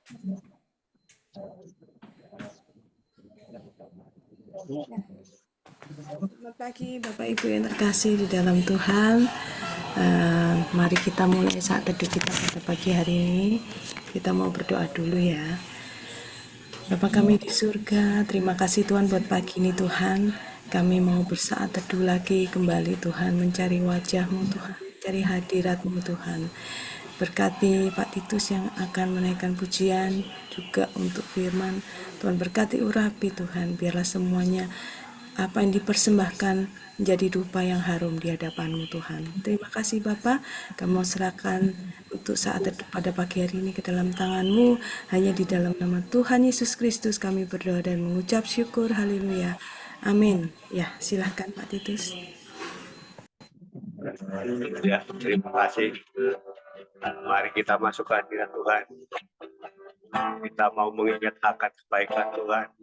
Selamat pagi Bapak Ibu yang terkasih di dalam Tuhan. Mari kita mulai saat teduh kita pada pagi hari ini. Kita mau berdoa dulu ya. Bapa kami di surga, terima kasih Tuhan buat pagi ini Tuhan. Kami mau bersaat teduh lagi kembali Tuhan, mencari wajah-Mu Tuhan, mencari hadirat-Mu Tuhan. Berkati Pak Titus yang akan menaikkan pujian, juga untuk firman. Tuhan berkati Urapi Tuhan, biarlah semuanya apa yang dipersembahkan menjadi dupa yang harum di hadapan-Mu Tuhan. Terima kasih Bapa, kami mau serahkan untuk saat teduh pada pagi hari ini ke dalam tangan-Mu. Hanya di dalam nama Tuhan Yesus Kristus kami berdoa dan mengucap syukur. Haleluya. Amin. Ya, silahkan Pak Titus. Ya, terima kasih. Mari kita masuk ke hadirat Tuhan. Kita mau mengingat akan kebaikan Tuhan.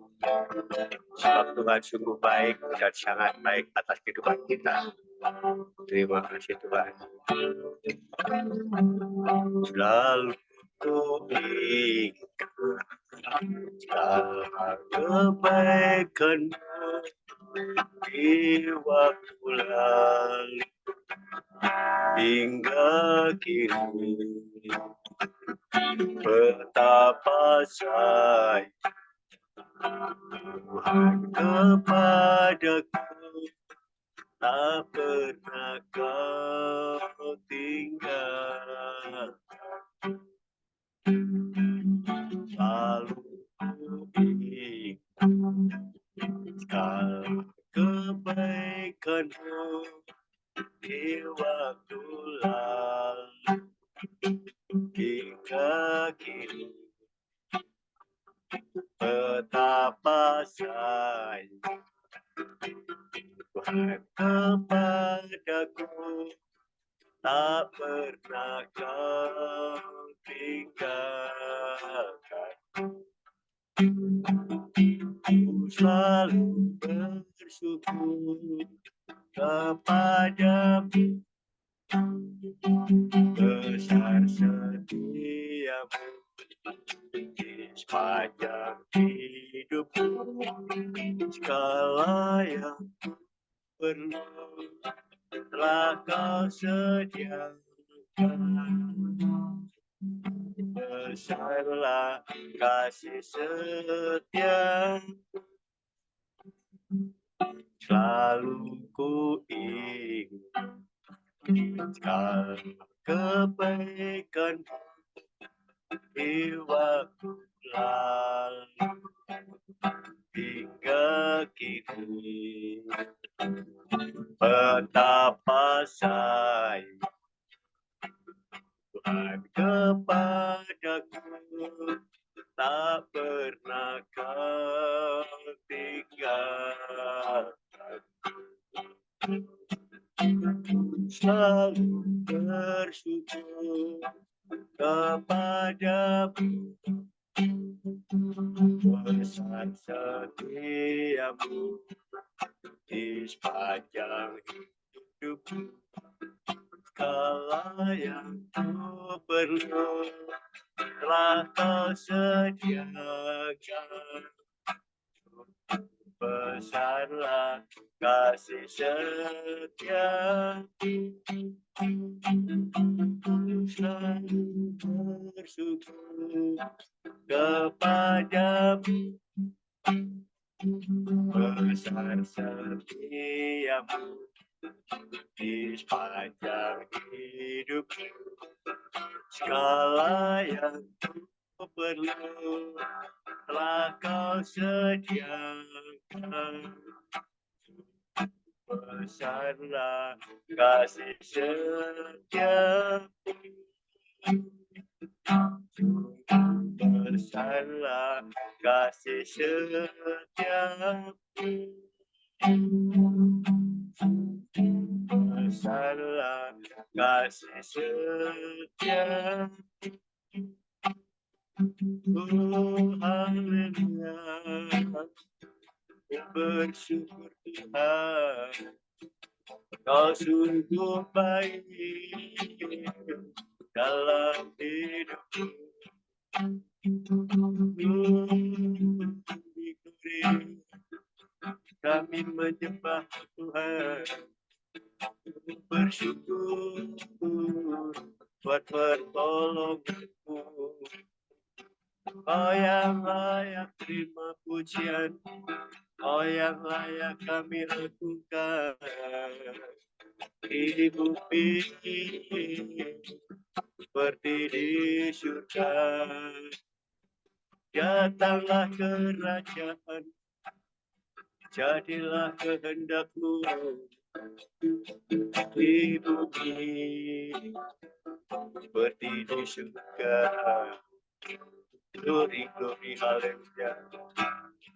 Sebab Tuhan sungguh baik dan sangat baik atas kehidupan kita. Terima kasih Tuhan. Selalu ingat segala kebaikan-Mu di waktu lalu hingga kini. Betapa sayang Tuhan kepadaku, tak pernah Kau tinggal. Selalu ingat segala kebaikan-Mu di waktu lalu hingga kini. Betapa sayang Tuhan kepadaku, tak pernah Kau tinggalkan. Ku selalu bersyukur kepadamu, besar setiamu di sepanjang hidupku. Segala yang perlu telah Kau sediakan. Besarlah kasih setia, selalu ku ingat segala kebaikan di waktu lalu hingga kini. Betapa sayang Tuhan kepadaku, tak pernah Kau tinggalkan. Selalu bersyukur kepadamu, besar setiamu di sepanjang hidupku. Segala yang ku perlu telah Kau sediakan. Besarlah kasih setia, selalu bersyukur kepadamu, besar setiamu di sepanjang hidupku. Segala yang ku perlu telah Kau sediakan. Besarlah kasih setia, besarlah kasih setia, besarlah kasih setia. Oh haleluya, bersyukur Tuhan, Kau sungguh baik dalam hidupku. kami menyembah Tuhan, bersyukur buat pertolonganmu. Kau yang layak terima pujian, Kau yang layak kami lakukan di bumi seperti di surga. Datanglah kerajaan, jadilah kehendak-Mu di bumi seperti di surga. Glory, glory, haleluya.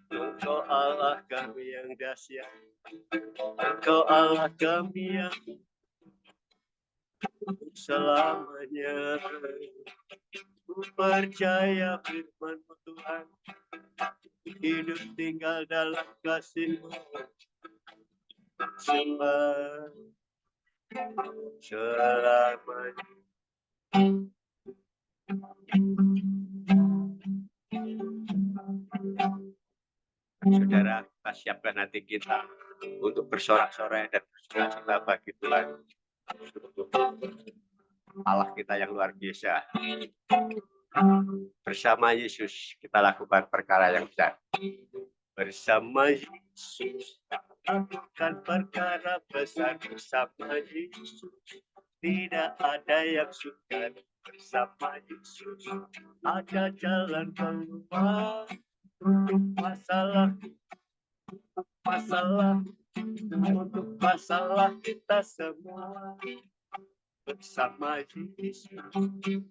Engkau Allah kami yang dahsyat, Engkau Allah kami yang selamanya. Ku percaya firman-Mu Tuhan, hidup tinggal dalam kasih-Mu selamanya. Saudara, kita siapkan hati kita untuk bersorak-sorai dan bersuka-cita bagi Tuhan. Allah kita yang luar biasa. Bersama Yesus kita lakukan perkara yang besar. Bersama Yesus lakukan perkara besar. Bersama Yesus tidak ada yang sukar. Bersama Yesus ada jalan keluar. Untuk masalah kita semua. Bersama Yesus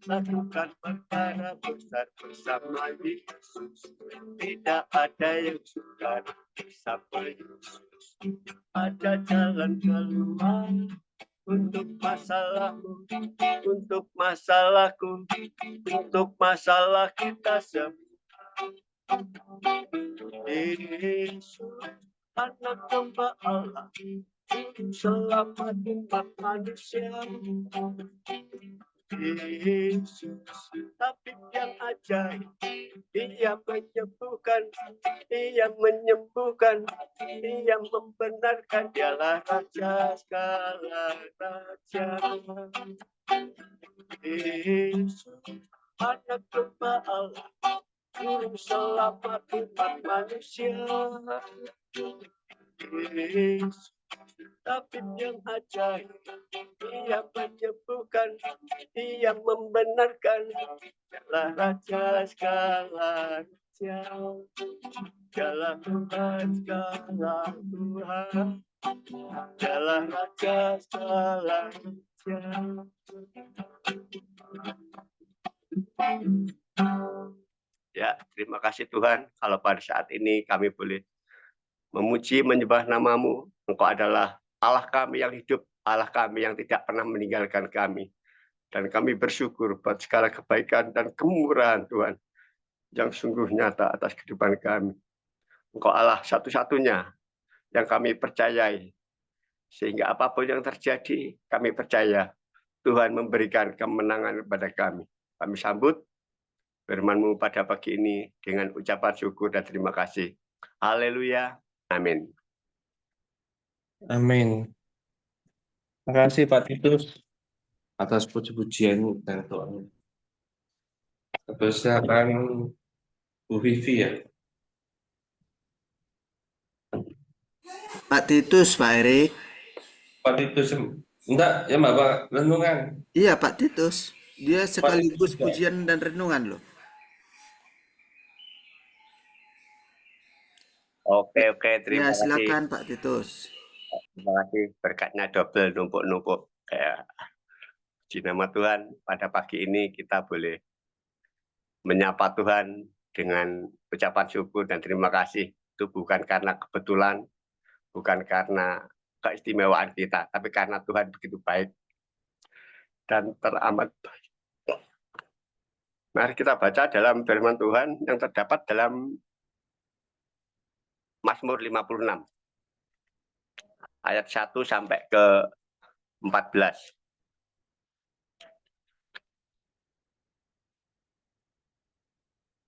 lakukan perkara besar. Bersama Yesus tidak ada yang sukar. Bersama Yesus ada jalan keluar. Untuk masalahmu, untuk masalahku, untuk masalah kita semua. Yesus, anak hamba Allah, selamat umat manusia. Yesus, tabib yang ajaib, Dia menyembuhkan, Dia menyembuhkan, Dia membenarkan, Dialah Raja segala raja. Yesus, anak hamba Allah, Juru selamat umat manusia. Yesus, tabib yang ajaib, Dia menyembuhkan, Dia membenarkan, Dialah Raja segala raja, Dialah Tuhan segala Tuhan, Dialah Raja segala raja. Ya, terima kasih Tuhan, kalau pada saat ini kami boleh memuji, menyembah nama-Mu. Engkau adalah Allah kami yang hidup, Allah kami yang tidak pernah meninggalkan kami. Dan kami bersyukur buat segala kebaikan dan kemurahan Tuhan yang sungguh nyata atas kehidupan kami. Engkau Allah satu-satunya yang kami percayai. Sehingga apapun yang terjadi, kami percaya Tuhan memberikan kemenangan kepada kami. Kami sambut firman-Mu pada pagi ini dengan ucapan syukur dan terima kasih. Haleluya. Amin. Amin. Terima kasih Pak Titus atas puji-pujian dan doanya. Persilakan Bu Vivi ya. Pak Titus, Pak Erik. Pak Titus, enggak ya Mbak, renungan. Iya, Pak Titus. Dia Pak Titus sekaligus juga. pujian dan renungan loh. Oke, Ya, terima kasih. silakan Pak Titus. Terima kasih, berkatnya double, numpuk-numpuk. Di nama Tuhan, pada pagi ini kita boleh menyapa Tuhan dengan ucapan syukur dan terima kasih. Itu bukan karena kebetulan, bukan karena keistimewaan kita, tapi karena Tuhan begitu baik dan teramat baik. Mari kita baca dalam firman Tuhan yang terdapat dalam Mazmur 56. Ayat 1 sampai ke 14.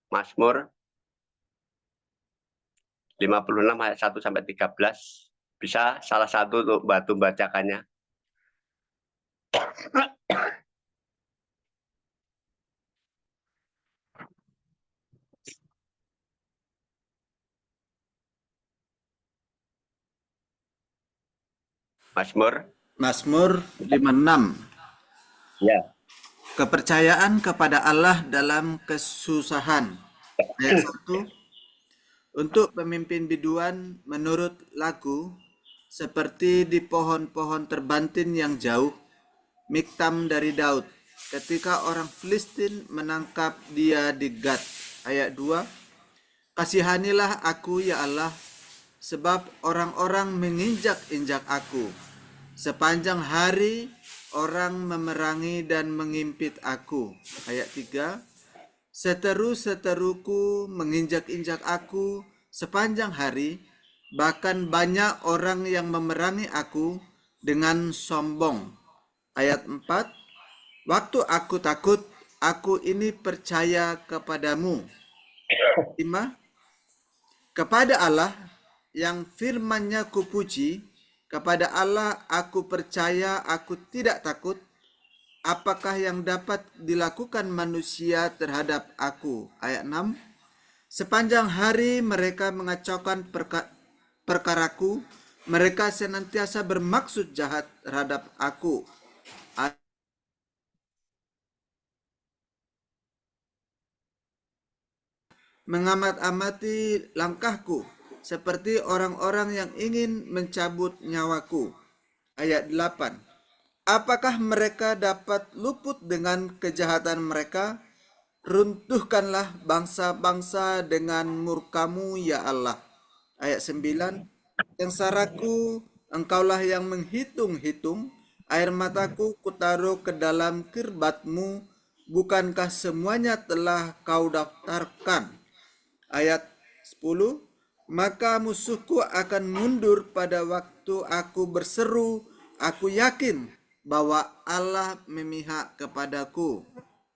Mazmur 56 ayat 1 sampai 13. Bisa salah satu untuk bantu membacakannya. Mazmur. Mazmur 56. Ya. Kepercayaan kepada Allah dalam kesusahan. Ayat 1. Untuk pemimpin biduan menurut lagu, seperti di pohon-pohon terbantin yang jauh, Miktam dari Daud, ketika orang Filistin menangkap dia di Gat. Ayat 2. Kasihanilah aku ya Allah, sebab orang-orang menginjak-injak aku. Sepanjang hari orang memerangi dan mengimpit aku. Ayat 3. Seteru-seteruku menginjak-injak aku sepanjang hari, bahkan banyak orang yang memerangi aku dengan sombong. Ayat 4. Waktu aku takut, aku ini percaya kepadamu. 5. Kepada Allah yang firman-Nya kupuji, kepada Allah aku percaya, aku tidak takut. Apakah yang dapat dilakukan manusia terhadap aku? Ayat 6. Sepanjang hari mereka mengacaukan perkaraku, mereka senantiasa bermaksud jahat terhadap aku. Mengamat-amati langkahku, seperti orang-orang yang ingin mencabut nyawaku. Ayat 8. Apakah mereka dapat luput dengan kejahatan mereka? Runtuhkanlah bangsa-bangsa dengan murkamu ya Allah. Ayat 9. Sengsaraku, engkaulah yang menghitung-hitung, air mataku kutaruh ke dalam kirbatmu, bukankah semuanya telah kau daftarkan? Ayat 10. Maka musuhku akan mundur pada waktu aku berseru, aku yakin bahwa Allah memihak kepadaku.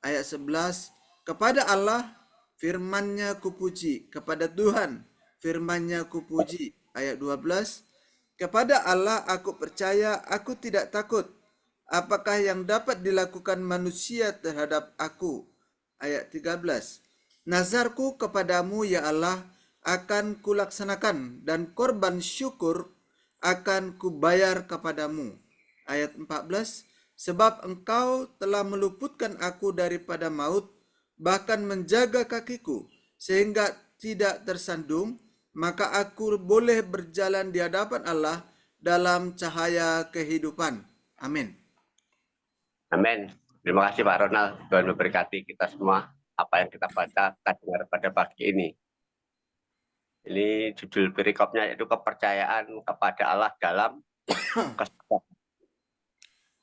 Ayat 11. Kepada Allah firman-Nya kupuji, kepada Tuhan firman-Nya kupuji. Ayat 12. Kepada Allah aku percaya, aku tidak takut. Apakah yang dapat dilakukan manusia terhadap aku? Ayat 13. Nazarku kepadamu ya Allah akan kulaksanakan, dan korban syukur akan kubayar kepadamu. Ayat 14. Sebab engkau telah meluputkan aku daripada maut, bahkan menjaga kakiku, sehingga tidak tersandung, maka aku boleh berjalan di hadapan Allah dalam cahaya kehidupan. Amin. Amin. Terima kasih Pak Ronald. Tuhan memberkati kita semua. Apa yang kita baca, kita dengar pada pagi ini. Ini judul perikopnya yaitu kepercayaan kepada Allah dalam kesusahan.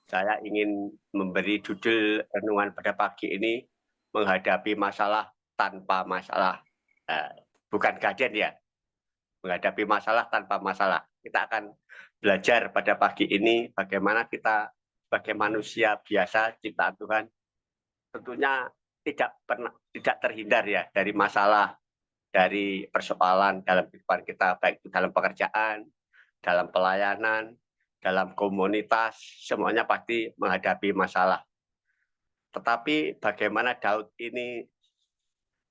Saya ingin memberi judul renungan pada pagi ini, menghadapi masalah tanpa masalah. Bukan gaden ya, menghadapi masalah tanpa masalah. Kita akan belajar pada pagi ini bagaimana kita sebagai manusia biasa ciptaan Tuhan tentunya tidak terhindar ya dari masalah, dari persoalan dalam kehidupan kita, baik itu dalam pekerjaan, dalam pelayanan, dalam komunitas, semuanya pasti menghadapi masalah. Tetapi bagaimana Daud ini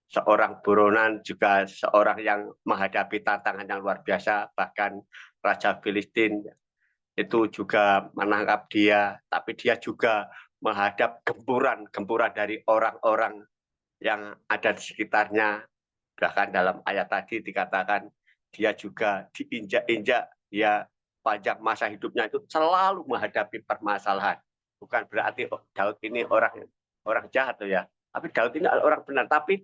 seorang buronan, juga seorang yang menghadapi tantangan yang luar biasa, bahkan Raja Filistin itu juga menangkap dia, tapi dia juga menghadap gempuran dari orang-orang yang ada di sekitarnya. Bahkan dalam ayat tadi dikatakan dia juga diinjak-injak, dia panjang masa hidupnya itu selalu menghadapi permasalahan. Bukan berarti Daud ini orang jahat ya, tapi Daud ini orang benar. Tapi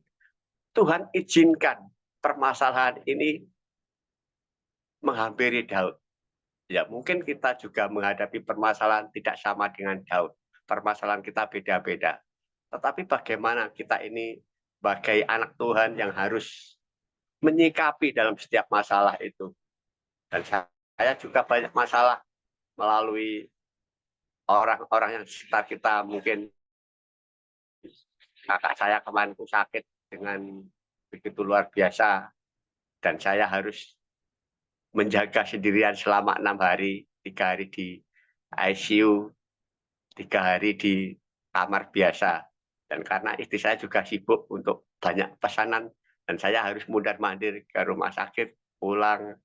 Tuhan izinkan permasalahan ini menghampiri Daud. Ya, mungkin kita juga menghadapi permasalahan tidak sama dengan Daud. Permasalahan kita beda-beda. Tetapi bagaimana kita ini sebagai anak Tuhan yang harus menyikapi dalam setiap masalah itu. Dan saya juga banyak masalah melalui orang-orang yang di sekitar kita. Mungkin kakak saya kemarin sakit dengan begitu luar biasa. Dan saya harus menjaga sendirian selama 6 hari, 3 hari di ICU, 3 hari di kamar biasa. Dan karena istri saya juga sibuk untuk banyak pesanan, dan saya harus mundar-mandir ke rumah sakit, pulang,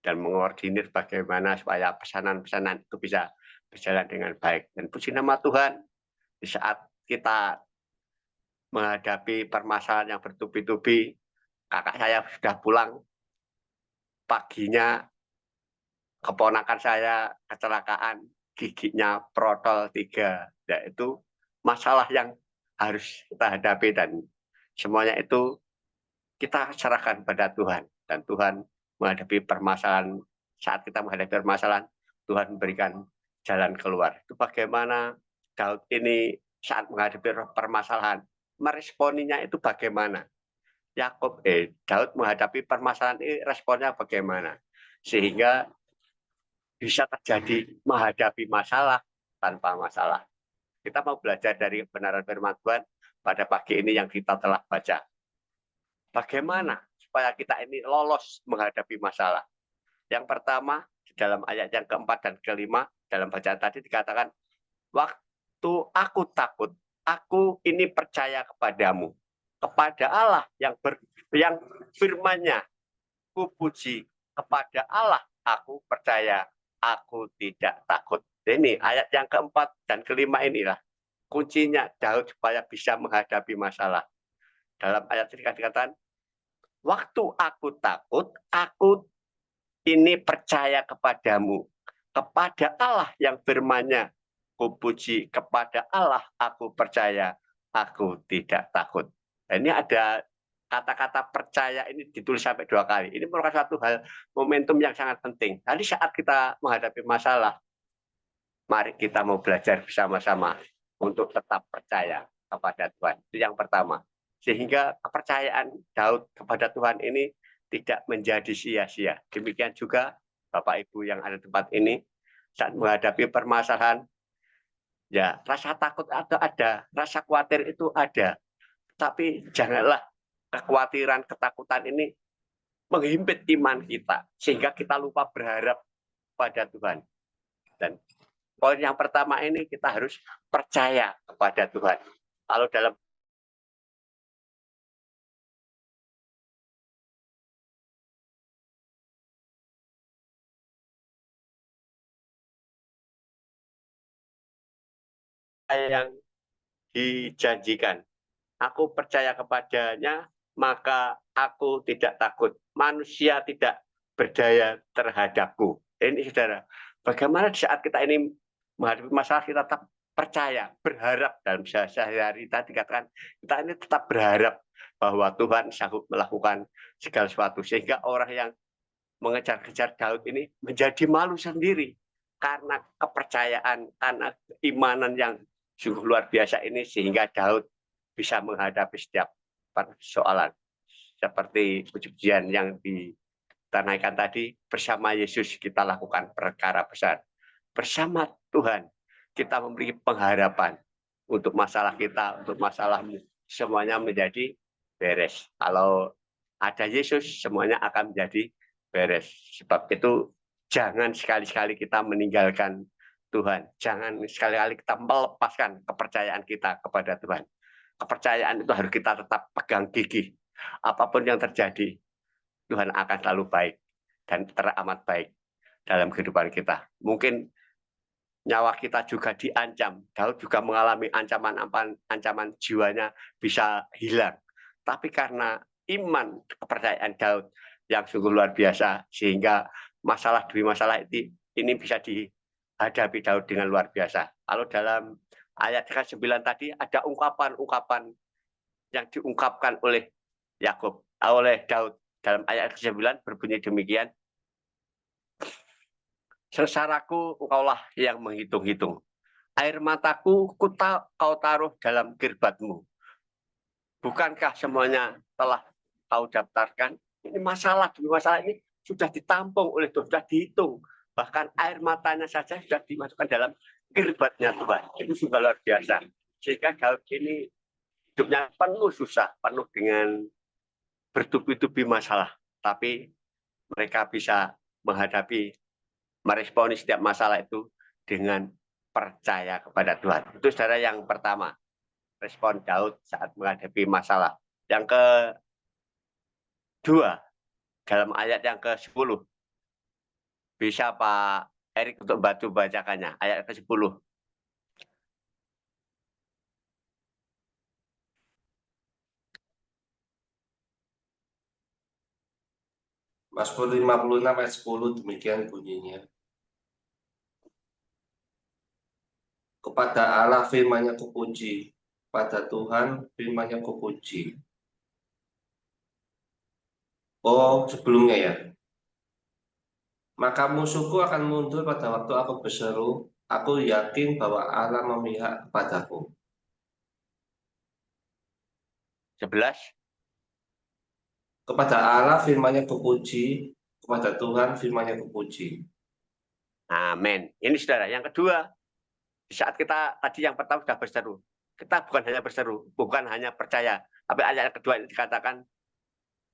dan mengordinir bagaimana supaya pesanan-pesanan itu bisa berjalan dengan baik. Dan puji nama Tuhan, di saat kita menghadapi permasalahan yang bertubi-tubi, kakak saya sudah pulang, paginya keponakan saya kecelakaan, giginya protol 3, yaitu masalah yang harus kita hadapi, dan semuanya itu kita serahkan pada Tuhan, dan Tuhan menghadapi permasalahan. Saat kita menghadapi permasalahan, Tuhan memberikan jalan keluar. Itu bagaimana Daud ini saat menghadapi permasalahan, meresponinya itu bagaimana? Daud menghadapi permasalahan ini responnya bagaimana? Sehingga bisa terjadi menghadapi masalah tanpa masalah. Kita mau belajar dari kebenaran firman Tuhan pada pagi ini yang kita telah baca. Bagaimana supaya kita ini lolos menghadapi masalah? Yang pertama, di dalam ayat yang keempat dan kelima, dalam bacaan tadi dikatakan, waktu aku takut, aku ini percaya kepadamu, kepada Allah yang firman-Nya ku puji, kepada Allah aku percaya, aku tidak takut. Ini ayat yang keempat dan kelima inilah kuncinya Daud supaya bisa menghadapi masalah. Dalam ayat ini dikatakan, waktu aku takut, aku ini percaya kepadamu, kepada Allah yang firman-Nya ku puji, kepada Allah aku percaya, aku tidak takut. Nah, ini ada kata-kata percaya ini ditulis sampai 2 kali. Ini merupakan satu hal momentum yang sangat penting. Nanti saat kita menghadapi masalah, mari kita mau belajar bersama-sama untuk tetap percaya kepada Tuhan. Itu yang pertama. Sehingga kepercayaan Daud kepada Tuhan ini tidak menjadi sia-sia. Demikian juga Bapak Ibu yang ada di tempat ini, saat menghadapi permasalahan, ya rasa takut ada, rasa khawatir itu ada. Tapi janganlah kekhawatiran, ketakutan ini menghimpit iman kita, sehingga kita lupa berharap pada Tuhan. Dan poin yang pertama ini kita harus percaya kepada Tuhan. Kalau dalam yang dijanjikan, aku percaya kepadanya, maka aku tidak takut. Manusia tidak berdaya terhadapku. Ini saudara, bagaimana di saat kita ini menghadapi masalah, kita tetap percaya, berharap. Dalam sehari-hari tadi dikatakan, kita ini tetap berharap bahwa Tuhan sanggup melakukan segala sesuatu. Sehingga orang yang mengejar-kejar Daud ini menjadi malu sendiri. Karena kepercayaan, karena keimanan yang sungguh luar biasa ini, sehingga Daud bisa menghadapi setiap persoalan. Seperti puji-pujian yang ditanaikan tadi, bersama Yesus kita lakukan perkara besar. Bersama Tuhan kita memiliki pengharapan untuk masalah kita, untuk masalahmu. Semuanya menjadi beres. Kalau ada Yesus, semuanya akan menjadi beres. Sebab itu jangan sekali-sekali kita meninggalkan Tuhan. Jangan sekali-kali kita melepaskan kepercayaan kita kepada Tuhan. Kepercayaan itu harus kita tetap pegang gigih. Apapun yang terjadi, Tuhan akan selalu baik dan teramat baik dalam kehidupan kita. Mungkin nyawa kita juga diancam. Daud juga mengalami ancaman jiwanya bisa hilang. Tapi karena iman kepercayaan Daud yang sungguh luar biasa, sehingga masalah demi masalah ini bisa dihadapi Daud dengan luar biasa. Kalau dalam ayat 9 tadi ada ungkapan-ungkapan yang diungkapkan oleh Daud. Dalam ayat 9 berbunyi demikian, sesaraku engkaulah yang menghitung-hitung, air mataku kau taruh dalam kirbatmu. Bukankah semuanya telah kau daftarkan? Ini masalah demi masalah ini sudah ditampung oleh Tuhan, sudah dihitung. Bahkan air matanya saja sudah dimasukkan dalam kirbatnya Tuhan. Itu sudah luar biasa. Sehingga Daud ini hidupnya penuh susah, penuh dengan bertubi-tubi masalah. Tapi mereka bisa menghadapi, meresponi setiap masalah itu dengan percaya kepada Tuhan. Itu saudara yang pertama, respon Daud saat menghadapi masalah. Yang kedua, dalam ayat yang ke-10, bisa Pak Erik untuk bantu bacakannya, ayat ke-10. Mazmur 56 ayat 10 demikian bunyinya. Kepada Allah firman-Nya kupuji, pada Tuhan firman-Nya kupuji. Oh, sebelumnya ya. Maka musuhku akan mundur pada waktu aku berseru, aku yakin bahwa Allah memihak kepadaku. 11. Kepada Allah firman-Nya kupuji, kepada Tuhan firman-Nya kupuji. Amin. Ini saudara, yang kedua, di saat kita tadi yang pertama sudah berseru, kita bukan hanya berseru, bukan hanya percaya, tapi ayat kedua ini dikatakan,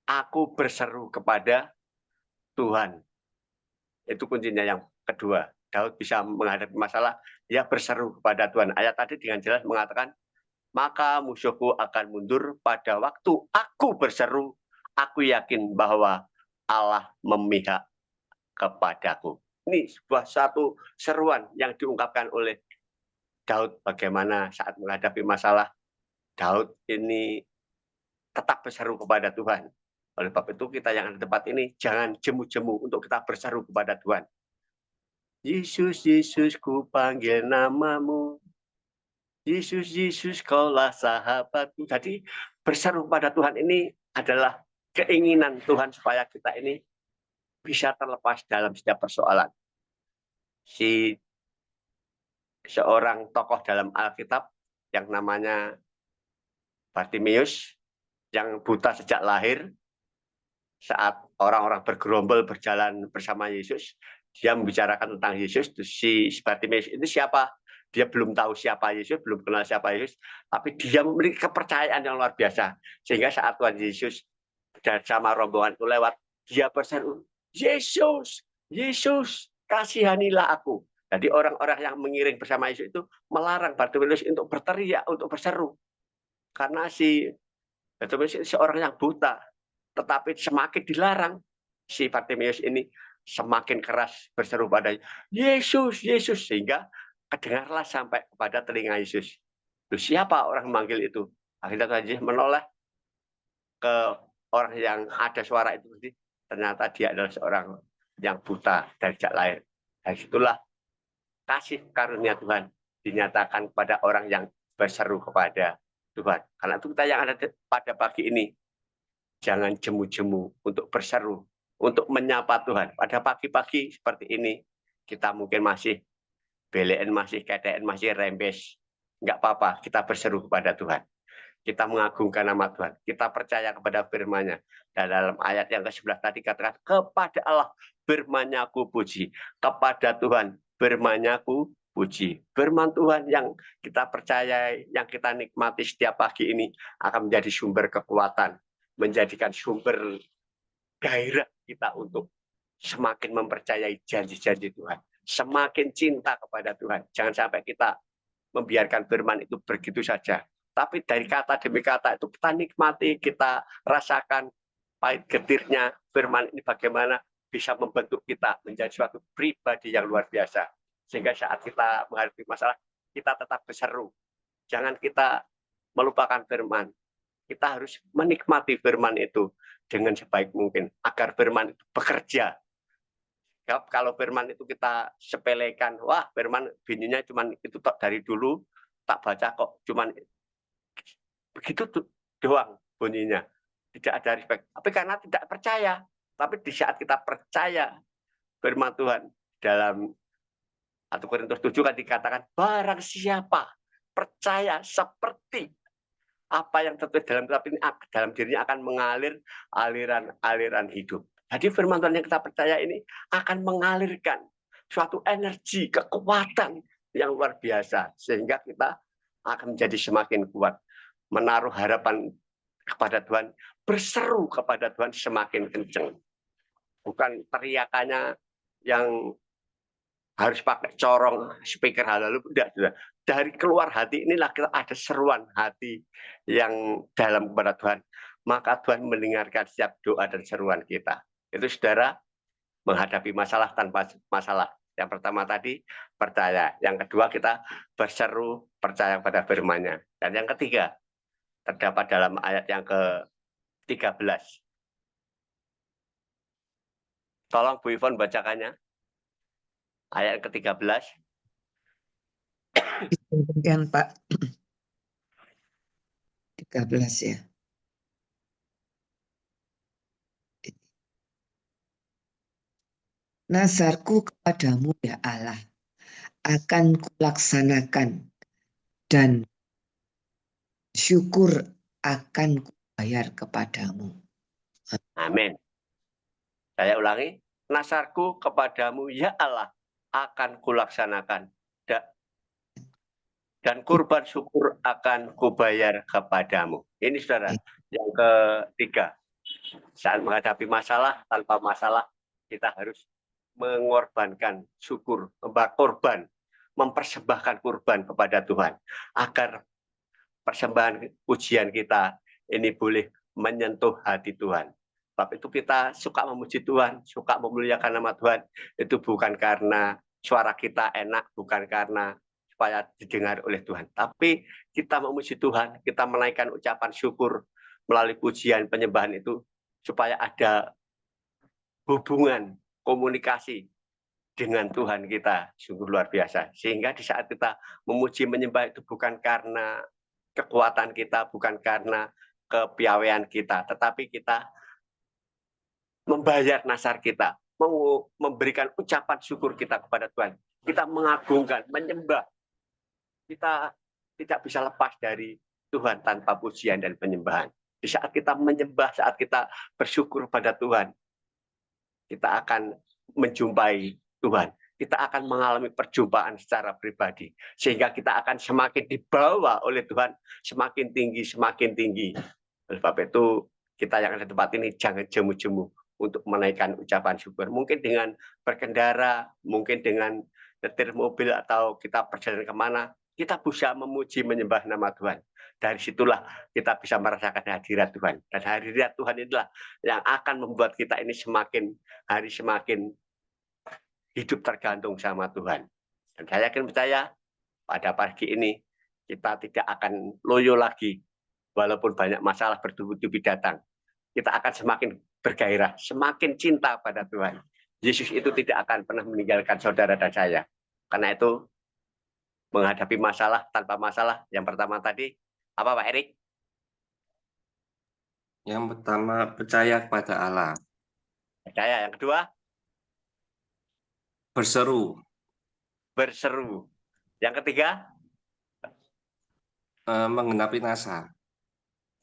aku berseru kepada Tuhan. Itu kuncinya yang kedua. Daud bisa menghadapi masalah, dia berseru kepada Tuhan. Ayat tadi dengan jelas mengatakan, maka musuhku akan mundur pada waktu aku berseru, aku yakin bahwa Allah memihak kepadaku. Ini sebuah satu seruan yang diungkapkan oleh Daud bagaimana saat menghadapi masalah. Daud ini tetap berseru kepada Tuhan. Oleh sebab itu kita yang ada di tempat ini jangan jemu-jemu untuk kita berseru kepada Tuhan. Yesus, Yesus, ku panggil namamu. Yesus, Yesus, kaulah sahabatku. Jadi berseru kepada Tuhan ini adalah keinginan Tuhan supaya kita ini bisa terlepas dalam setiap persoalan. Seorang tokoh dalam Alkitab yang namanya Bartimeus, yang buta sejak lahir, saat orang-orang bergerombol berjalan bersama Yesus, dia membicarakan tentang Yesus. Si Bartimeus itu siapa? Dia belum tahu siapa Yesus, belum kenal siapa Yesus, tapi dia memiliki kepercayaan yang luar biasa. Sehingga saat Tuhan Yesus bersama rombongan itu lewat, dia berseru, Yesus, Yesus, kasihanilah aku. Jadi orang-orang yang mengiring bersama Yesus itu melarang Bartimeus untuk berteriak, untuk berseru. Karena si Bartimeus itu seorang yang buta, tetapi semakin dilarang, si Bartimeus ini semakin keras berseru pada Yesus, Yesus, sehingga kedengarlah sampai kepada telinga Yesus. Loh, siapa orang memanggil itu? Akhirnya Tuhan Yesus menoleh ke orang yang ada suara itu. Ternyata dia adalah seorang yang buta dari sejak lahir. Dari situlah kasih karunia Tuhan dinyatakan kepada orang yang berseru kepada Tuhan. Karena itu kita yang ada pada pagi ini, jangan jemu-jemu untuk berseru, untuk menyapa Tuhan. Pada pagi-pagi seperti ini, kita mungkin masih BLN, masih KTN, masih rembes. Enggak apa-apa, kita berseru kepada Tuhan. Kita mengagungkan nama Tuhan. Kita percaya kepada firman-Nya. Dan dalam ayat yang ke-11 tadi katakan, kepada Allah firman-Nya aku puji. Kepada Tuhan firman-Nya aku puji. Firman Tuhan yang kita percaya, yang kita nikmati setiap pagi ini akan menjadi sumber kekuatan, menjadikan sumber gairah kita untuk semakin mempercayai janji-janji Tuhan, semakin cinta kepada Tuhan. Jangan sampai kita membiarkan firman itu begitu saja, tapi dari kata demi kata itu kita nikmati, kita rasakan pahit getirnya firman ini bagaimana bisa membentuk kita menjadi suatu pribadi yang luar biasa. Sehingga saat kita menghadapi masalah, kita tetap berseru. Jangan kita melupakan firman. Kita harus menikmati firman itu dengan sebaik mungkin, agar firman itu bekerja. Kalau firman itu kita sepelekan, wah firman bunyinya cuman itu dari dulu, tak baca kok, cuman begitu doang bunyinya. Tidak ada respect. Tapi karena tidak percaya. Tapi di saat kita percaya firman Tuhan, dalam 1 Korintus 7 kan dikatakan, barang siapa percaya seperti apa yang tertulis dalam kitab ini, dalam dirinya akan mengalir aliran-aliran hidup. Jadi firman Tuhan yang kita percaya ini akan mengalirkan suatu energi, kekuatan yang luar biasa. Sehingga kita akan menjadi semakin kuat. Menaruh harapan kepada Tuhan, berseru kepada Tuhan semakin kencang. bukan teriakannya yang harus pakai corong speaker halalu, tidak, sudah. Dari keluar hati inilah kita ada seruan hati yang dalam kepada Tuhan. Maka Tuhan mendengarkan setiap doa dan seruan kita. Itu saudara menghadapi masalah tanpa masalah. Yang pertama tadi percaya, yang kedua kita berseru percaya pada firman-Nya. Dan yang ketiga terdapat dalam ayat yang ke-13. Tolong Bu Ivon bacakannya. Ayat ke-13. Disebutkan Pak 13 ya. Nazarku kepadamu ya Allah akan kulaksanakan dan syukur akan kubayar kepadamu. Amin. Saya ulangi, nasarku kepadamu ya Allah akan kulaksanakan dan kurban syukur akan kubayar kepadamu. Ini saudara, yang ketiga. Saat menghadapi masalah, tanpa masalah, kita harus mengorbankan syukur, korban, mempersembahkan kurban kepada Tuhan. Agar persembahan pujian kita ini boleh menyentuh hati Tuhan. Sebab itu kita suka memuji Tuhan, suka memuliakan nama Tuhan. Itu bukan karena suara kita enak, bukan karena supaya didengar oleh Tuhan. Tapi kita memuji Tuhan, kita menaikkan ucapan syukur melalui pujian penyembahan itu, supaya ada hubungan, komunikasi dengan Tuhan kita, sungguh luar biasa. Sehingga di saat kita memuji menyembah itu bukan karena kekuatan kita, bukan karena kepiawaian kita, tetapi kita membayar nasar kita, memberikan ucapan syukur kita kepada Tuhan. Kita mengagungkan, menyembah. Kita tidak bisa lepas dari Tuhan tanpa pujian dan penyembahan. Di saat kita menyembah, saat kita bersyukur pada Tuhan, kita akan menjumpai Tuhan. Kita akan mengalami perjumpaan secara pribadi. Sehingga kita akan semakin dibawa oleh Tuhan, semakin tinggi, semakin tinggi. Oleh sebab itu, kita yang ada di tempat ini jangan jemu-jemu untuk menaikkan ucapan syukur. Mungkin dengan berkendara, mungkin dengan nyetir mobil, atau kita perjalanan kemana, kita bisa memuji, menyembah nama Tuhan. Dari situlah kita bisa merasakan hadirat Tuhan. Dan hadirat Tuhan inilah yang akan membuat kita ini semakin hari semakin hidup tergantung sama Tuhan. Dan saya yakin percaya pada pagi ini kita tidak akan loyo lagi. Walaupun banyak masalah bertubi-tubi datang, kita akan semakin bergairah, semakin cinta pada Tuhan. Yesus itu tidak akan pernah meninggalkan saudara dan saya. Karena itu, menghadapi masalah tanpa masalah, yang pertama tadi, apa Pak Erik? Yang pertama, percaya kepada Allah. Percaya. Yang kedua, Berseru. berseru. Yang ketiga, Menggenapi nasar.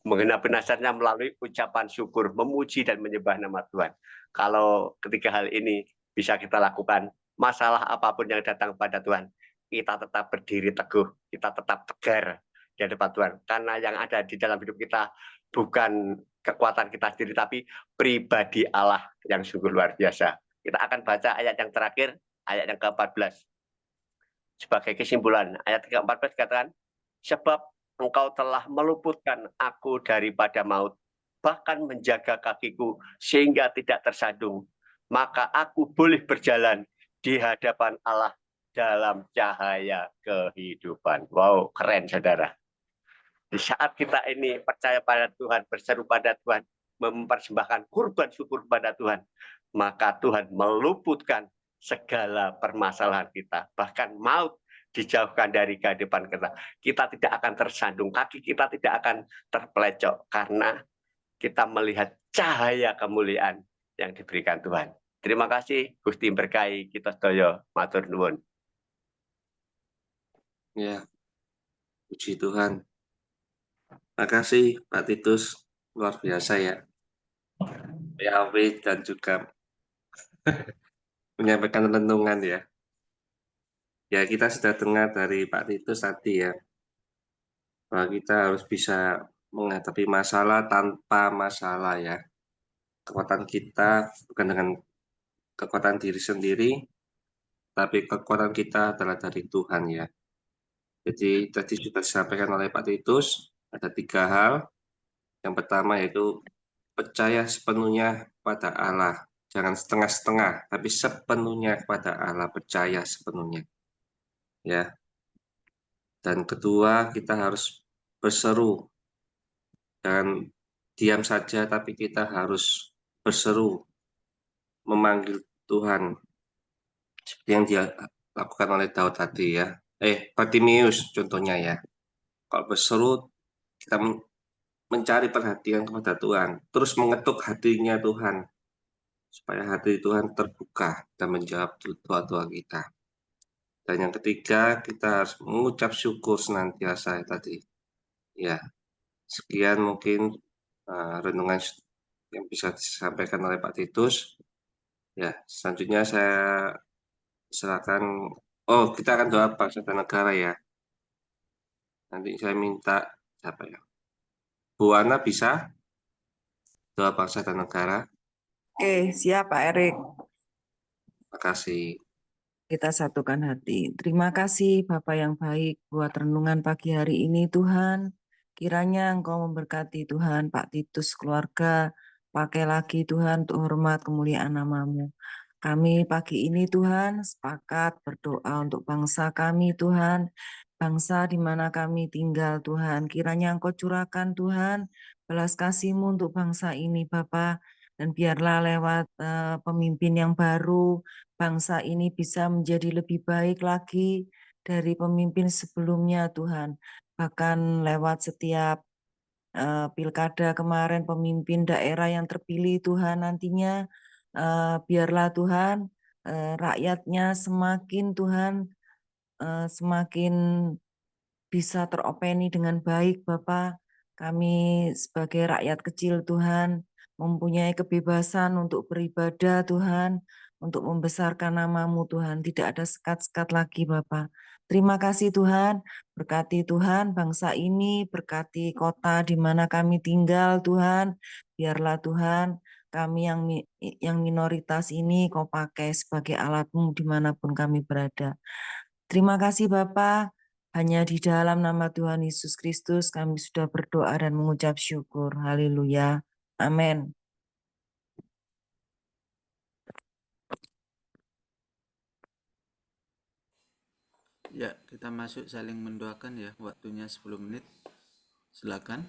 menggenapi nasarnya melalui ucapan syukur, memuji dan menyembah nama Tuhan. Kalau ketiga hal ini bisa kita lakukan, masalah apapun yang datang pada Tuhan, kita tetap berdiri teguh, kita tetap tegar di hadapan Tuhan. Karena yang ada di dalam hidup kita bukan kekuatan kita sendiri, tapi pribadi Allah yang sungguh luar biasa. Kita akan baca ayat yang terakhir, ayat yang ke-14. Sebagai kesimpulan, ayat ke-14 katakan, sebab Engkau telah meluputkan aku daripada maut, bahkan menjaga kakiku sehingga tidak tersandung. Maka aku boleh berjalan di hadapan Allah dalam cahaya kehidupan. Wow, keren saudara. Di saat kita ini percaya pada Tuhan, berseru pada Tuhan, mempersembahkan kurban syukur pada Tuhan, maka Tuhan meluputkan segala permasalahan kita. Bahkan maut dijauhkan dari kehidupan kita. Kita tidak akan tersandung, kaki kita tidak akan terpelecok karena kita melihat cahaya kemuliaan yang diberikan Tuhan. Terima kasih, Gusti berkahi kita sedaya, matur nuwun. Ya, puji Tuhan. Terima kasih Pak Titus, luar biasa ya. PAW dan juga menyampaikan renungan ya. Ya, kita sudah dengar dari Pak Titus tadi ya, bahwa kita harus bisa menghadapi masalah tanpa masalah ya. Kekuatan kita bukan dengan kekuatan diri sendiri, tapi kekuatan kita adalah dari Tuhan ya. Jadi tadi sudah disampaikan oleh Pak Titus, ada 3 hal. Yang pertama yaitu percaya sepenuhnya pada Allah. Jangan setengah-setengah, tapi sepenuhnya kepada Allah, percaya sepenuhnya. Ya. Dan kedua, kita harus berseru. Jangan diam saja, tapi kita harus berseru, memanggil Tuhan. Seperti yang dia lakukan oleh Daud tadi ya. Bartimius contohnya ya. Kalau berseru, kita mencari perhatian kepada Tuhan, terus mengetuk hatinya Tuhan, supaya hati Tuhan terbuka dan menjawab doa-doa kita. Dan yang ketiga, kita harus mengucap syukur senantiasa tadi. Ya, sekian mungkin renungan yang bisa disampaikan oleh Pak Titus. Ya, selanjutnya saya silakan. Oh, kita akan doa bangsa dan negara ya. Nanti saya minta siapa ya? Bu Ana bisa doa bangsa dan negara. Oke, siap Pak Erik. Terima kasih. Kita satukan hati. Terima kasih Bapak yang baik buat renungan pagi hari ini Tuhan. Kiranya Engkau memberkati Tuhan Pak Titus keluarga. Pakai lagi Tuhan untuk hormat kemuliaan nama-Mu. Kami pagi ini Tuhan sepakat berdoa untuk bangsa kami Tuhan. Bangsa di mana kami tinggal Tuhan. Kiranya Engkau curahkan Tuhan belas kasih-Mu untuk bangsa ini Bapak. Dan biarlah lewat pemimpin yang baru, bangsa ini bisa menjadi lebih baik lagi dari pemimpin sebelumnya Tuhan. Bahkan lewat setiap pilkada kemarin pemimpin daerah yang terpilih Tuhan nantinya biarlah Tuhan rakyatnya semakin Tuhan semakin bisa teropeni dengan baik Bapak. Kami sebagai rakyat kecil Tuhan mempunyai kebebasan untuk beribadah Tuhan, untuk membesarkan nama-Mu Tuhan. Tidak ada sekat-sekat lagi Bapak. Terima kasih Tuhan, berkati Tuhan bangsa ini, berkati kota di mana kami tinggal Tuhan. Biarlah Tuhan kami yang minoritas ini Kau pakai sebagai alat-Mu dimanapun kami berada. Terima kasih Bapak. Hanya di dalam nama Tuhan Yesus Kristus kami sudah berdoa dan mengucap syukur. Haleluya. Amin. Ya, kita masuk saling mendoakan ya. Waktunya 10 menit. Silakan.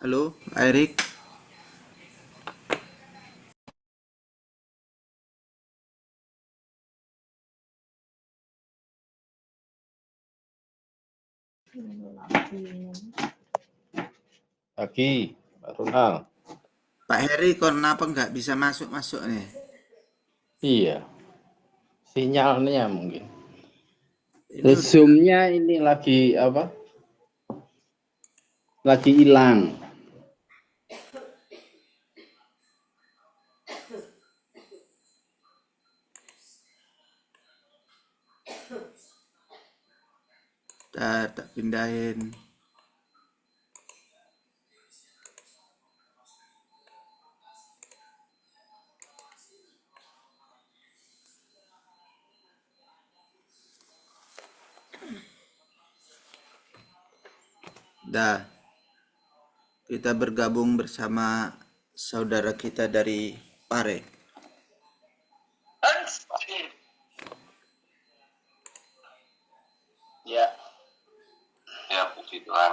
Halo, Pak Erik. Pagi, Pak Ronald. Pak Heri, kenapa nggak bisa masuk-masuk nih? Iya, sinyalnya mungkin. Ini Zoom-nya ini lagi apa? Lagi hilang. udah tak pindahin. Dah, kita bergabung bersama saudara kita dari Pare. Ya. Ya, puji Tuhan.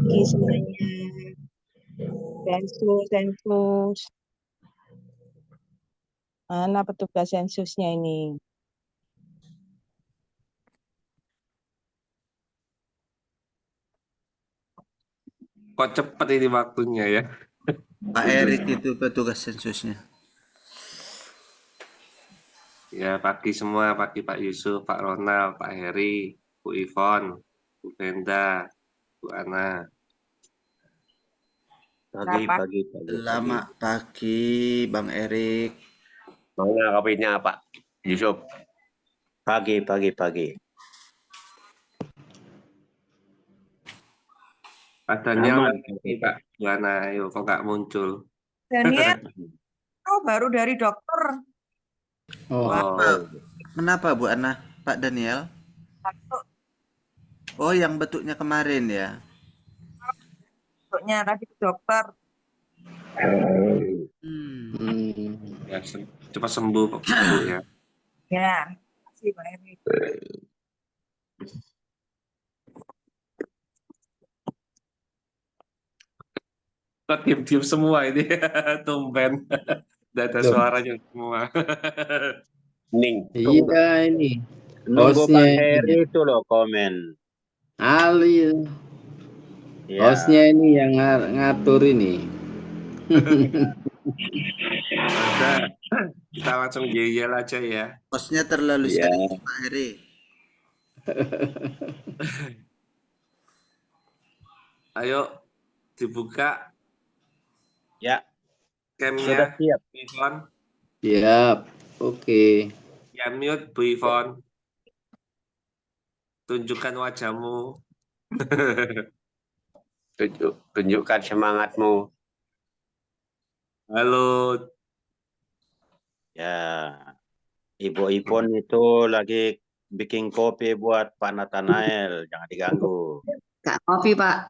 pagi semuanya. Sensus. Mana petugas sensusnya ini? Kok cepat ini waktunya ya? Pak Erik itu petugas sensusnya. Ya, pagi semua, pagi Pak Yusuf, Pak Ronald, Pak Heri, Bu Ivon, Bu Brenda, Bu Ana. Pagi. Selamat pagi, Bang Erik. Mana kopinya Pak Yusuf? Pagi. Adanya Aman. Pak Bu Ana, ayo kok nggak muncul? Daniel, baru dari dokter. Oh, Kenapa Bu Ana? Pak Daniel? Oh, yang betuknya kemarin ya? Besoknya tadi ke dokter. ya, cepat sembuh Bu ya. Ya, terima kasih Pak Erik. Kok diem semua ini, tumben. Tidak ada suaranya semua. Ning. Iya ini. Nunggu Hostnya Pak ini. Heri itu loh komen. Ali. Ya. Hostnya ini yang ngatur ini. Udah, kita langsung yel aja ya. Bosnya terlalu Iya. serius Pak Erik. Ayo dibuka Ya. camnya. Sudah siap. Bu Ivon, Siap. Oke. ya mute Bu Ivon. Tunjukkan wajahmu. Tunjukkan semangatmu. Halo. Ya. Ibu Ipon itu lagi bikin kopi buat Pak Nathanael. Jangan diganggu. Kak kopi, Pak.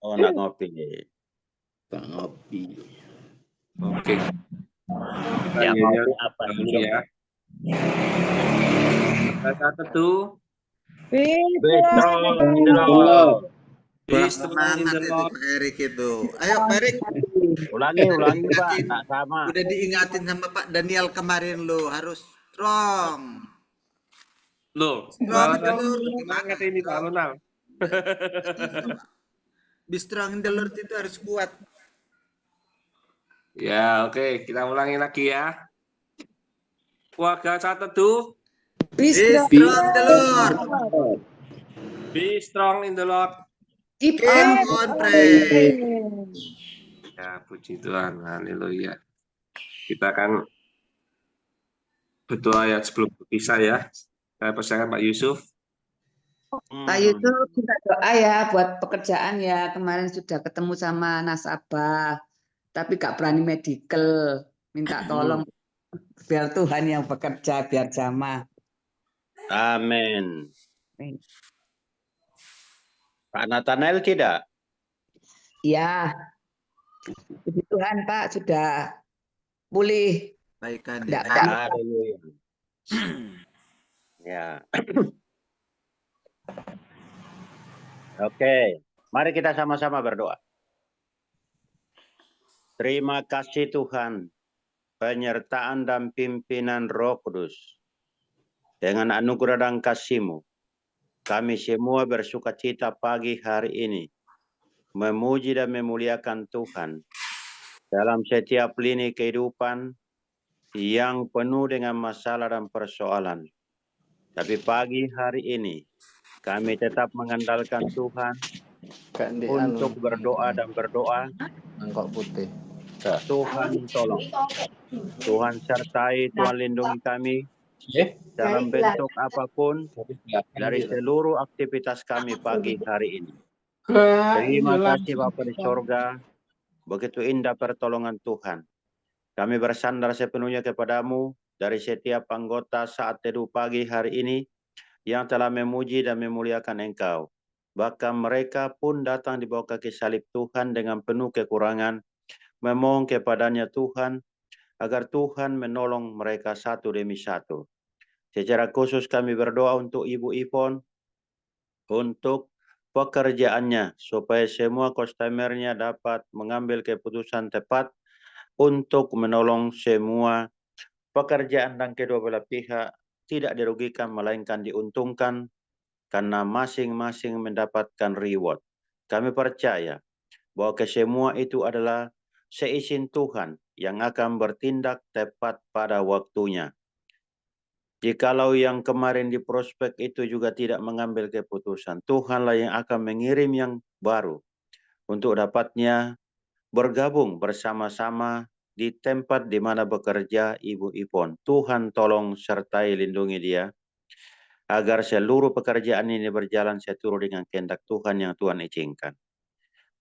Oh, nak ngopi. Pak ngopi. Oke. Kita Ya, yel ngopi apa dulu ini? ya. Kata tuh. Be strong in the Lord. Be strong in Semangat the itu Lord. Pak Erik itu. Ayo Pak Erik, Ulangi Pak. Tak sama. udah diingatin sama Pak Daniel kemarin lo harus strong. Loh, Strong malah itu semangat ini Pak Ronald. Be strong in the Lord itu harus kuat. Ya, oke. Kita ulangi lagi ya. Keluarga satu tuh. Be strong in the Lord. Be strong in the Lord. Keep Keep on praying. Ya, puji Tuhan. Haleluya. Kita akan berdoa ayat sebelum berpisah ya. Saya persilakan Pak Yusuf. Pak Yusuf minta doa ya buat pekerjaan ya. Kemarin sudah ketemu sama nasabah, tapi gak berani medical. Minta tolong biar Tuhan yang bekerja, biar jamah. Amin. Pak Nathanael tidak? Ya, puji Tuhan Pak sudah pulih. Baikkan Nggak ya. panik. Haleluya. Ya. Oke, mari kita sama-sama berdoa. Terima kasih Tuhan, penyertaan dan pimpinan Roh Kudus. Dengan anugerah dan kasih-Mu, kami semua bersukacita pagi hari ini, memuji dan memuliakan Tuhan dalam setiap lini kehidupan yang penuh dengan masalah dan persoalan. Tapi pagi hari ini, kami tetap mengandalkan Tuhan untuk berdoa dan berdoa. Mangkok putih. Tuhan tolong, Tuhan sertai, Tuhan lindungi kami dalam bentuk apapun dari seluruh aktivitas kami pagi hari ini. Terima kasih Bapa di sorga, begitu indah pertolongan Tuhan. Kami bersandar sepenuhnya kepadamu dari setiap anggota saat teduh pagi hari ini yang telah memuji dan memuliakan Engkau. Bahkan mereka pun datang di bawah kaki salib Tuhan dengan penuh kekurangan, memohon kepadanya Tuhan, agar Tuhan menolong mereka satu demi satu. Secara khusus kami berdoa untuk Ibu Ipon, untuk pekerjaannya, supaya semua customer-nya dapat mengambil keputusan tepat untuk menolong semua pekerjaan dan kedua belah pihak tidak dirugikan melainkan diuntungkan karena masing-masing mendapatkan reward. Kami percaya bahwa kesemua itu adalah seizin Tuhan yang akan bertindak tepat pada waktunya. Jikalau yang kemarin di prospek itu juga tidak mengambil keputusan, Tuhanlah yang akan mengirim yang baru untuk dapatnya bergabung bersama-sama di tempat di mana bekerja Ibu Ipon. Tuhan tolong sertai lindungi dia, agar seluruh pekerjaan ini berjalan seturut dengan kehendak Tuhan yang Tuhan izinkan.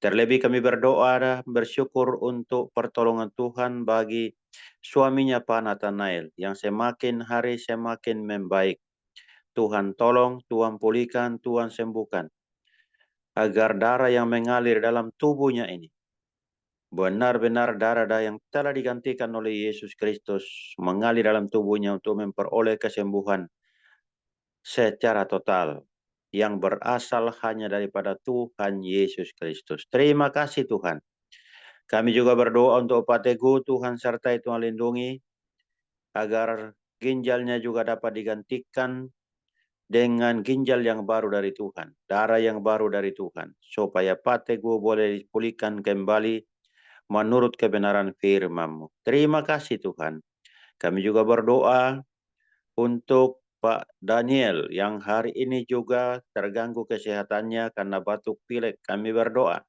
Terlebih kami berdoa dan bersyukur untuk pertolongan Tuhan bagi suaminya Pak Nathanael yang semakin hari semakin membaik. Tuhan tolong, Tuhan pulihkan, Tuhan sembuhkan. Agar darah yang mengalir dalam tubuhnya ini benar-benar darah yang telah digantikan oleh Yesus Kristus mengalir dalam tubuhnya untuk memperoleh kesembuhan secara total yang berasal hanya daripada Tuhan Yesus Kristus. Terima kasih Tuhan. Kami juga berdoa untuk Pak Teguh, Tuhan sertai, Tuhan lindungi, agar ginjalnya juga dapat digantikan dengan ginjal yang baru dari Tuhan, darah yang baru dari Tuhan, supaya Pak Teguh boleh dipulihkan kembali menurut kebenaran firman-Mu. Terima kasih Tuhan. Kami juga berdoa untuk Pak Daniel yang hari ini juga terganggu kesehatannya karena batuk pilek. Kami berdoa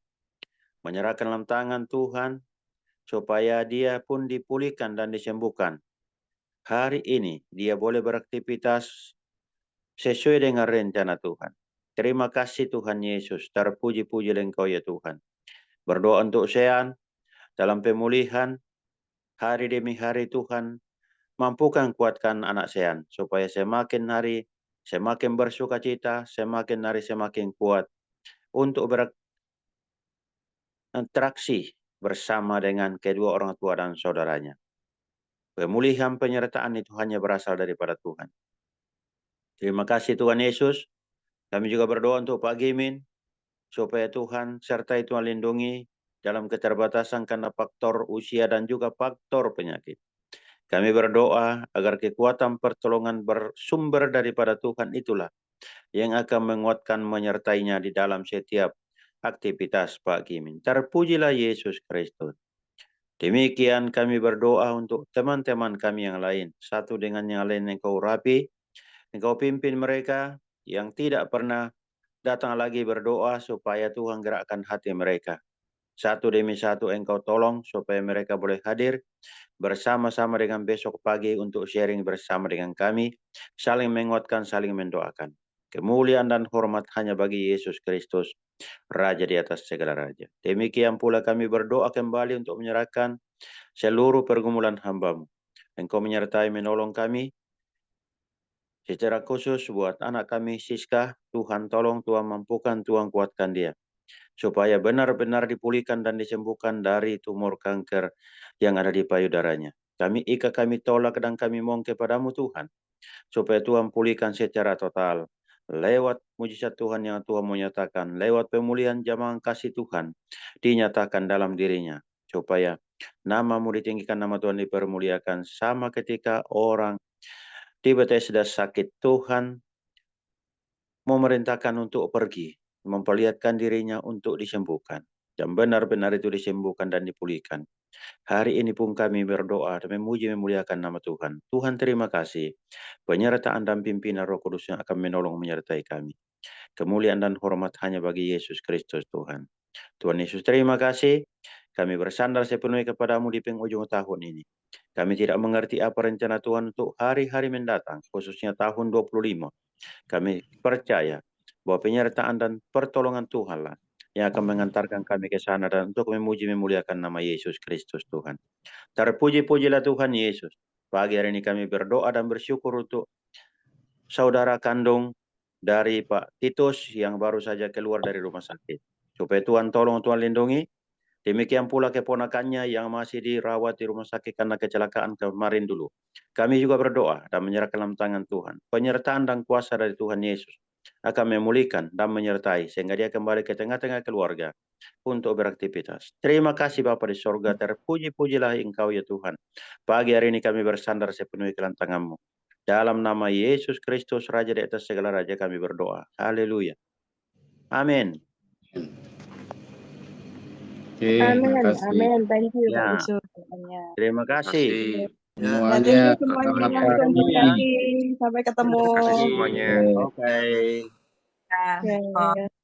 menyerahkan dalam tangan Tuhan supaya dia pun dipulihkan dan disembuhkan. Hari ini dia boleh beraktivitas sesuai dengan rencana Tuhan. Terima kasih Tuhan Yesus. Terpuji-puji Engkau ya Tuhan. Berdoa untuk Sean dalam pemulihan hari demi hari Tuhan. Mampukan kuatkan anak Sean supaya semakin hari semakin bersuka cita, semakin hari semakin kuat untuk berinteraksi bersama dengan kedua orang tua dan saudaranya. Pemulihan penyertaan itu hanya berasal daripada Tuhan. Terima kasih Tuhan Yesus. Kami juga berdoa untuk Pak Gimin supaya Tuhan sertai Tuhan lindungi dalam keterbatasan karena faktor usia dan juga faktor penyakit. Kami berdoa agar kekuatan pertolongan bersumber daripada Tuhan itulah yang akan menguatkan menyertainya di dalam setiap aktivitas Pak Gimin. Terpujilah Yesus Kristus. Demikian kami berdoa untuk teman-teman kami yang lain. Satu dengan yang lain Engkau urapi, Engkau pimpin mereka yang tidak pernah datang lagi berdoa supaya Tuhan gerakkan hati mereka. Satu demi satu Engkau tolong supaya mereka boleh hadir bersama-sama dengan besok pagi untuk sharing bersama dengan kami, saling menguatkan, saling mendoakan. Kemuliaan dan hormat hanya bagi Yesus Kristus, Raja di atas segala raja. Demikian pula kami berdoa kembali untuk menyerahkan seluruh pergumulan hamba-Mu. Engkau menyertai menolong kami, secara khusus buat anak kami Siska, Tuhan tolong, Tuhan mampukan, Tuhan kuatkan dia. Supaya benar-benar dipulihkan dan disembuhkan dari tumor kanker yang ada di payudaranya. Kami tolak dan kami mohon kepadamu Tuhan, supaya Tuhan pulihkan secara total. Lewat mujizat Tuhan yang Tuhan menyatakan, lewat pemulihan jamaah kasih Tuhan, dinyatakan dalam dirinya. Supaya nama-Mu ditinggikan, nama Tuhan dipermuliakan. Sama ketika orang di Bethesda sakit, Tuhan memerintahkan untuk pergi, memperlihatkan dirinya untuk disembuhkan. Dan benar-benar itu disembuhkan dan dipulihkan. Hari ini pun kami berdoa dan memuji memuliakan nama Tuhan. Tuhan terima kasih. Penyertaan dan pimpinan Roh Kudus yang akan menolong menyertai kami. Kemuliaan dan hormat hanya bagi Yesus Kristus Tuhan. Tuhan Yesus terima kasih. Kami bersandar sepenuhnya kepadamu di penghujung tahun ini. Kami tidak mengerti apa rencana Tuhan untuk hari-hari mendatang, khususnya tahun 25. Kami percaya bahwa penyertaan dan pertolongan Tuhanlah yang akan mengantarkan kami ke sana dan untuk memuji memuliakan nama Yesus Kristus Tuhan. Terpuji-pujilah Tuhan Yesus. Pagi hari ini kami berdoa dan bersyukur untuk saudara kandung dari Pak Titus yang baru saja keluar dari rumah sakit. Supaya Tuhan tolong, Tuhan lindungi. Demikian pula keponakannya yang masih dirawat di rumah sakit karena kecelakaan kemarin dulu. Kami juga berdoa dan menyerahkan dalam tangan Tuhan. Penyertaan dan kuasa dari Tuhan Yesus akan memulihkan dan menyertai sehingga dia kembali ke tengah-tengah keluarga untuk beraktivitas. Terima kasih Bapa di sorga, terpuji-pujilah Engkau ya Tuhan. Pagi hari ini kami bersandar sepenuhnya ke dalam tangan-Mu. Dalam nama Yesus Kristus, Raja di atas segala raja, kami berdoa. Haleluya. Amin. Oke, makasih. Amin. Thank you, Pak Ya, Yusuf. doanya. terima kasih. Ya, Thank Semuanya, you semuanya. selamat Tuhan pagi. berkati. Sampai ketemu. Terima kasih semuanya. Oke. Oke. Ya, Oke.